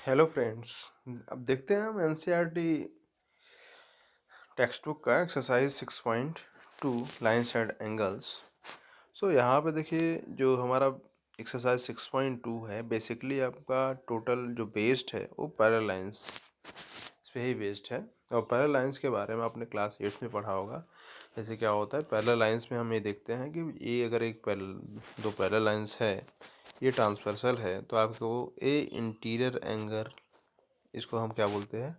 Hello friends. अब देखते हैं हम एनसीईआरटी टेक्स्ट बुक का एक्सरसाइज 6.2 लाइन साइड एंगल्स। सो यहाँ पे देखिए जो हमारा एक्सरसाइज 6.2 है, बेसिकली आपका टोटल जो बेस्ड है वो पैरेलल लाइंस इस पे ही बेस्ड है। और पैरेलल लाइंस के बारे में आपने क्लास 8 में पढ़ा होगा। जैसे क्या होता है पैरेलल लाइंस में हम ये देखते हैं कि ये अगर दो पैरेलल लाइंस है, ये ट्रांसवर्सल है, तो आपको ए इंटीरियर एंगल, इसको हम क्या बोलते हैं,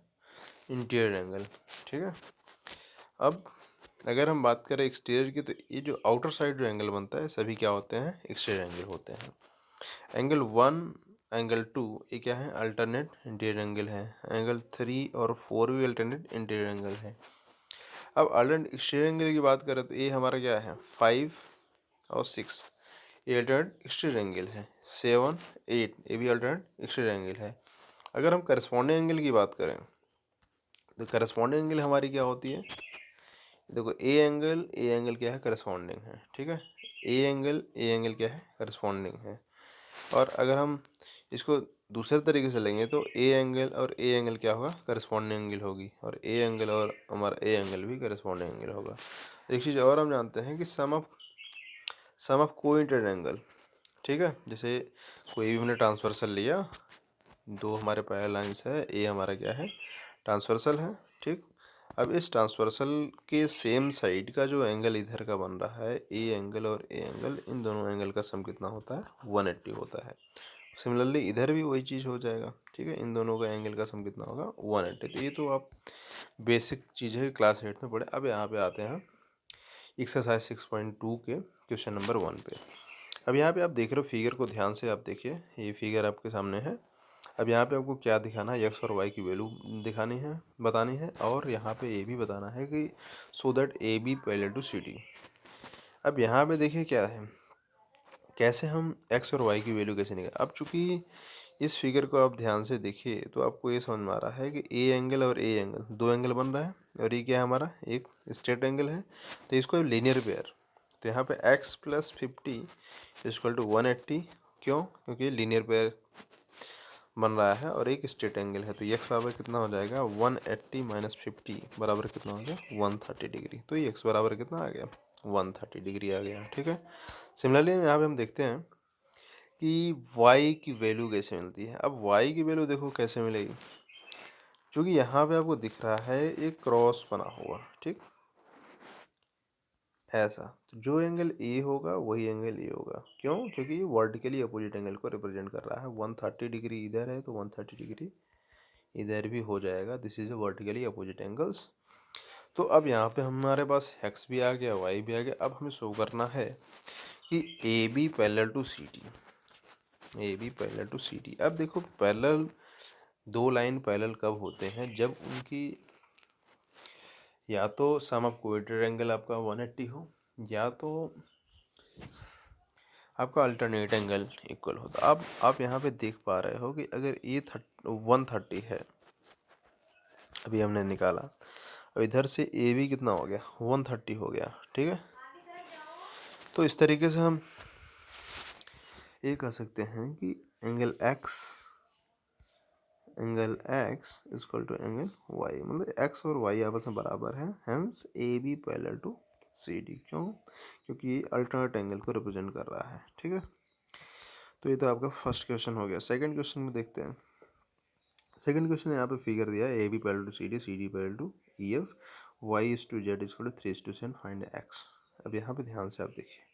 इंटीरियर एंगल। ठीक है। अब अगर हम बात करें एक्सटीरियर की, तो ये जो आउटर साइड जो एंगल बनता है सभी क्या होते हैं, एक्सटीरियर एंगल होते हैं। एंगल 1, एंगल 2 ये क्या है, अल्टरनेट इंटीरियर एंगल है। एंगल 3 और 4 भी अल्टरनेट इंटीरियर एंगल है। अब अल्टरनेट एक्सटीरियर एंगल की बात करें तो ये हमारा क्या है, 5 और 6 ये अल्टरनेट एक्सटीरियर एंगल है। 7, 8 ये भी अल्टरनेट एक्सटीरियर एंगल है। अगर हम करस्पॉन्डिंग एंगल की बात करें तो करस्पॉन्डिंग एंगल हमारी क्या होती है, देखो ए एंगल क्या है, करस्पॉन्डिंग है। ठीक है। ए एंगल क्या है, करस्पॉन्डिंग है। और अगर हम इसको दूसरे तरीके से लेंगे तो ए एंगल और ए एंगल क्या होगा, करस्पॉन्डिंग एंगल होगी। और ए एंगल और हमारा ए एंगल भी करस्पॉन्डिंग एंगल होगा। एक चीज़ और हम जानते हैं कि सम ऑफ कोइंसिडेंट एंगल। ठीक है। जैसे कोई भी हमने ट्रांसवर्सल लिया, दो हमारे पैरेलल लाइंस है, ए हमारा क्या है, ट्रांसवर्सल है। ठीक। अब इस ट्रांसवर्सल के सेम साइड का जो एंगल इधर का बन रहा है, ए एंगल और ए एंगल, इन दोनों एंगल का सम कितना होता है, 180 होता है। सिमिलरली इधर भी वही चीज़ हो जाएगा। ठीक है। इन दोनों का एंगल का सम कितना होगा, 180। तो ये तो आप बेसिक चीज़ है, क्लास 8 में पढ़े। अब यहाँ पे आते हैं एक्सरसाइज 6.2 के क्वेश्चन नंबर 1 पे। अब यहाँ पे आप देख रहे हो फिगर को, ध्यान से आप देखिए, ये फिगर आपके सामने है। अब यहाँ पे आपको क्या दिखाना है, एक्स और वाई की वैल्यू दिखानी है, बतानी है। और यहाँ पे ये भी बताना है कि so that A B parallel to C D. अब यहाँ पे देखिए क्या है, कैसे हम एक्स और वाई की वैल्यू कैसे निकाल। अब चूंकि इस फिगर को आप ध्यान से देखिए तो आपको ये समझ में आ रहा है कि ए एंगल और ए एंगल दो एंगल बन रहा है, और ये क्या है, हमारा एक स्ट्रेट एंगल है। तो इसको लीनियर पेयर, तो यहाँ पे x प्लस 50 इक्वल टू 180। क्यों, क्योंकि लीनियर पेयर बन रहा है और एक स्ट्रेट एंगल है। तो x बराबर कितना हो जाएगा, 180 माइनस 50 बराबर कितना हो गया, 130 डिग्री। तो ये x बराबर कितना आ गया, 130 डिग्री आ गया। ठीक है। सिमिलरली यहाँ पे हम देखते हैं कि y की वैल्यू कैसे मिलती है। अब y की वैल्यू देखो कैसे मिलेगी, क्योंकि यहाँ पे आपको दिख रहा है एक क्रॉस बना हुआ। ठीक, ऐसा। तो जो एंगल ए होगा वही एंगल ए होगा। क्यों, क्योंकि ये वर्टिकली अपोजिट एंगल को रिप्रेजेंट कर रहा है। 130 डिग्री इधर है तो 130 डिग्री इधर भी हो जाएगा। This is a vertically opposite angles. तो अब यहाँ पे हमारे पास एक्स भी आ गया, वाई भी आ गया। अब हमें शो करना है कि A B parallel to C D, A B parallel to C D. अब देखो पैरेलल, दो लाइन पैरेलल कब होते हैं, जब उनकी या तो सम ऑफ कोऑर्डिनेट एंगल आपका 180 हो, या तो आपका अल्टरनेट एंगल इक्वल होता। अब आप यहाँ पे देख पा रहे हो कि अगर ये 130 है, अभी हमने निकाला, और इधर से ए भी कितना हो गया, 130 हो गया। ठीक है। तो इस तरीके से हम ये कह सकते हैं कि angle X equal to angle Y, मतलब एक्स और वाई आपस में बराबर है। Hence A B parallel to C D. क्यों, क्योंकि ये अल्टरनेट एंगल को रिप्रेजेंट कर रहा है। ठीक है। तो ये तो आपका फर्स्ट क्वेश्चन हो गया। सेकंड क्वेश्चन में देखते हैं। सेकंड क्वेश्चन यहाँ पे फिगर दिया है, A B parallel to C D parallel to E F, Y is to Z equal to 3:7, find X. अब यहाँ पे ध्यान से आप देखिए,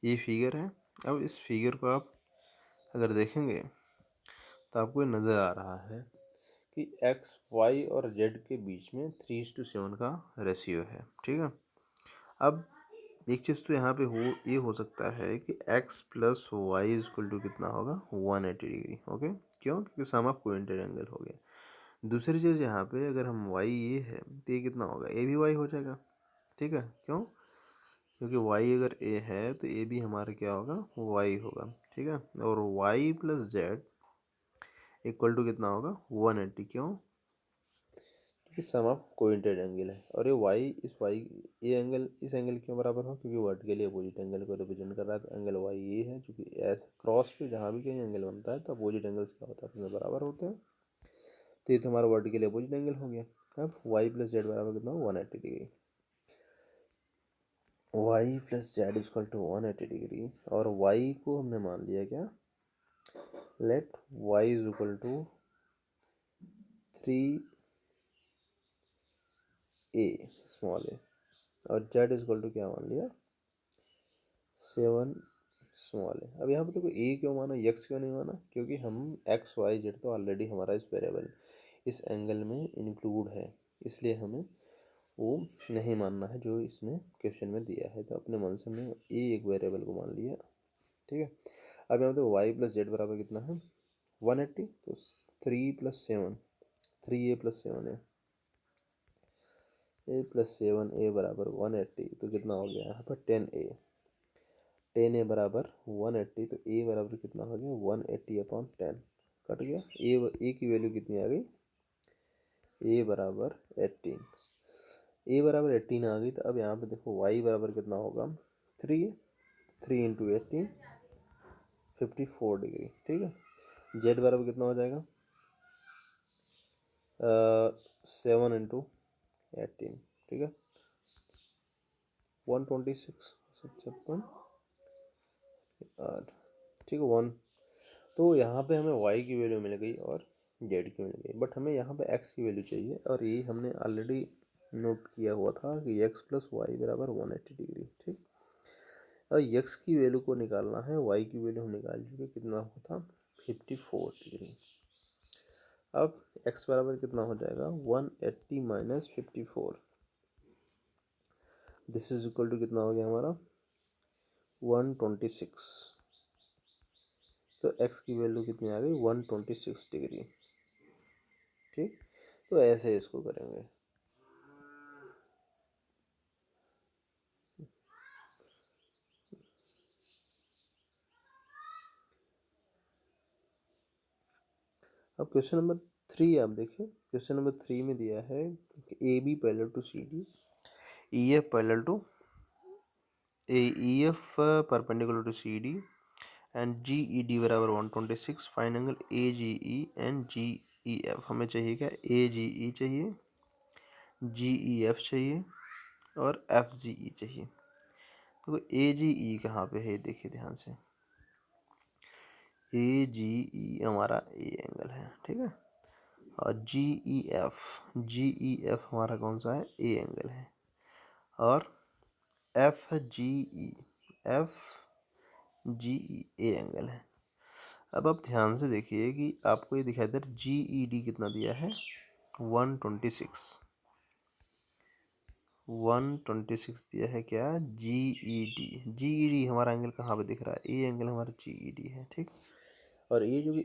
ये फिगर है। अब इस फिगर को आप अगर देखेंगे तो आपको ये नज़र आ रहा है कि एक्स वाई और जेड के बीच में 3:7 का रेशियो है। ठीक है। अब एक चीज़ तो यहाँ पे ये हो सकता है कि x plus Y equal to कितना होगा, 180 डिग्री। ओके। क्यों, क्योंकि सम ऑफ कोइंटेड एंगल हो गया। दूसरी चीज़ यहाँ पे अगर हम y ये है तो ये कितना होगा, a भी y हो जाएगा। ठीक है। क्यों, क्योंकि y अगर a है तो a भी हमारा क्या होगा, y होगा। ठीक है। और y plus Z equal to कितना होगा, 180। क्यों, ये सम ऑफ कोइंटेड एंगल है, और ये वाई ये एंगल इस एंगल के बराबर हो, क्योंकि वर्टिकली अपोजिट एंगल को रिप्रेजेंट कर रहा है। तो एंगल वाई ये है, चूँकि ऐसे क्रॉस पे जहाँ भी कहीं एंगल बनता है तो अपोजिट एंगल्स क्या होता है, अपने बराबर होते हैं। तो ये तो हमारा वर्टिकली अपोजिट एंगल हो गया। अब वाई प्लस जेड बराबर कितना हो, 180 degree. Y plus z is equal to 180 degree, और वाई को हमने मान लिया क्या, let y is equal to 3a small a, और जेड इज इक्वल टू क्या मान लिया, 7 स्मॉल ए। अब यहाँ पे देखो ए क्यों माना, एक्स क्यों नहीं माना, क्योंकि हम एक्स वाई जेड तो ऑलरेडी हमारा इस वेरिएबल इस एंगल में इंक्लूड है, इसलिए हमें वो नहीं मानना है जो इसमें क्वेश्चन में दिया है। तो अपने मन से हमने ए एक वेरिएबल को मान लिया, ठीक है। अब यहाँ पे वाई प्लस जेड बराबर कितना है, 180। तो 3 plus 7, 3a plus 7a, a plus 7a बराबर 180। तो कितना हो गया यहाँ पर 10a, 10a बराबर 180। तो a बराबर कितना हो गया, 180/10 कट गया। a की वैल्यू कितनी आ गई, a बराबर 18, a बराबर 18 आ गई। तो अब यहाँ पे देखो y बराबर कितना होगा, 3 इंटू 18 54 डिग्री, ठीक है। z बराबर कितना हो जाएगा, 7 इंटू 18, ठीक है, 126, 56, 8, ठीक है 1। तो यहाँ पे हमें y की वैल्यू मिल गई और z की मिल गई, बट हमें यहाँ पे x की वैल्यू चाहिए, और ये हमने ऑलरेडी नोट किया हुआ था कि x प्लस वाई बराबर 180 डिग्री, ठीक। और x की वैल्यू को निकालना है, y की वैल्यू हम निकाल चुके, कितना हुआ था, 54 डिग्री। अब x बराबर कितना हो जाएगा, 180 minus 54, this is equal to कितना हो गया हमारा, 126। तो x की वैल्यू कितनी आ गई, 126 डिग्री, ठीक। तो ऐसे इसको करेंगे। अब क्वेश्चन नंबर 3 आप देखिए, क्वेश्चन नंबर 3 में दिया है कि A B parallel to C D, E F parallel to EF perpendicular to CD, and GED बराबर 126। Find angle AGE and GEF। हमें चाहिए क्या, AGE चाहिए, GEF चाहिए, और FGE चाहिए। तो AGE कहाँ पे है, देखिए ध्यान से, AGE हमारा A एंगल है, ठीक है, और GEF हमारा कौन सा है, A एंगल है, और FGE ए एंगल है। अब आप ध्यान से देखिए कि आपको ये दिखाई दे रहा है GED कितना दिया है, 126 दिया है क्या, GED हमारा एंगल कहाँ पे दिख रहा है, ए एंगल हमारा GED है, ठीक। और ये जो भी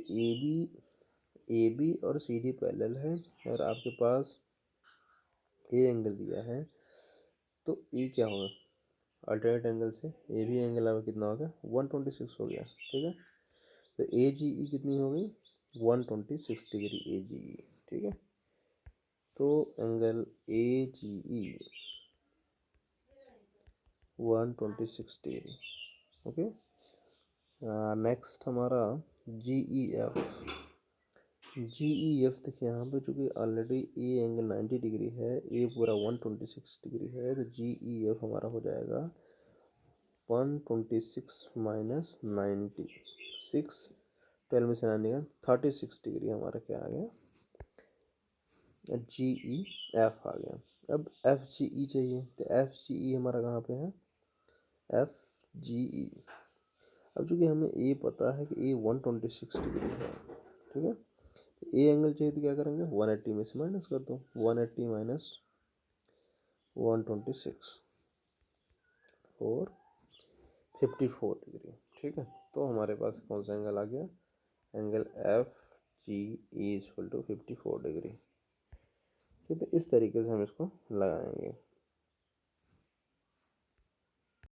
ए बी और CD पैरेलल है, और आपके पास ए एंगल दिया है, तो ये क्या होगा, अल्टरनेट एंगल से ए बी एंगल अब कितना हो गया, 126 हो गया, ठीक है। तो AGE कितनी हो गई, 126 डिग्री AGE, ठीक है। तो angle AGE 126 degree, okay. Next हमारा GEF देखिए, यहाँ पे चूँकि ऑलरेडी ए एंगल 90 डिग्री है, ए पूरा 126 डिग्री है, तो GEF हमारा हो जाएगा 126 माइनस 90, 6, 12 में से 9 निकाल, 36 डिग्री हमारा क्या आ गया, GEF आ गया। अब FGE चाहिए, तो FGE हमारा कहाँ पे है, FGE। अब चूँकि हमें ए पता है कि ए 126 डिग्री है, ठीक है, तो ए एंगल चाहिए तो क्या करेंगे, 180 में से माइनस कर दो, 180 माइनस 126 और 54 डिग्री, ठीक है। तो हमारे पास कौन सा एंगल आ गया, angle FGE equal to 54 degree, ठीक है। इस तरीके से हम इसको लगाएंगे।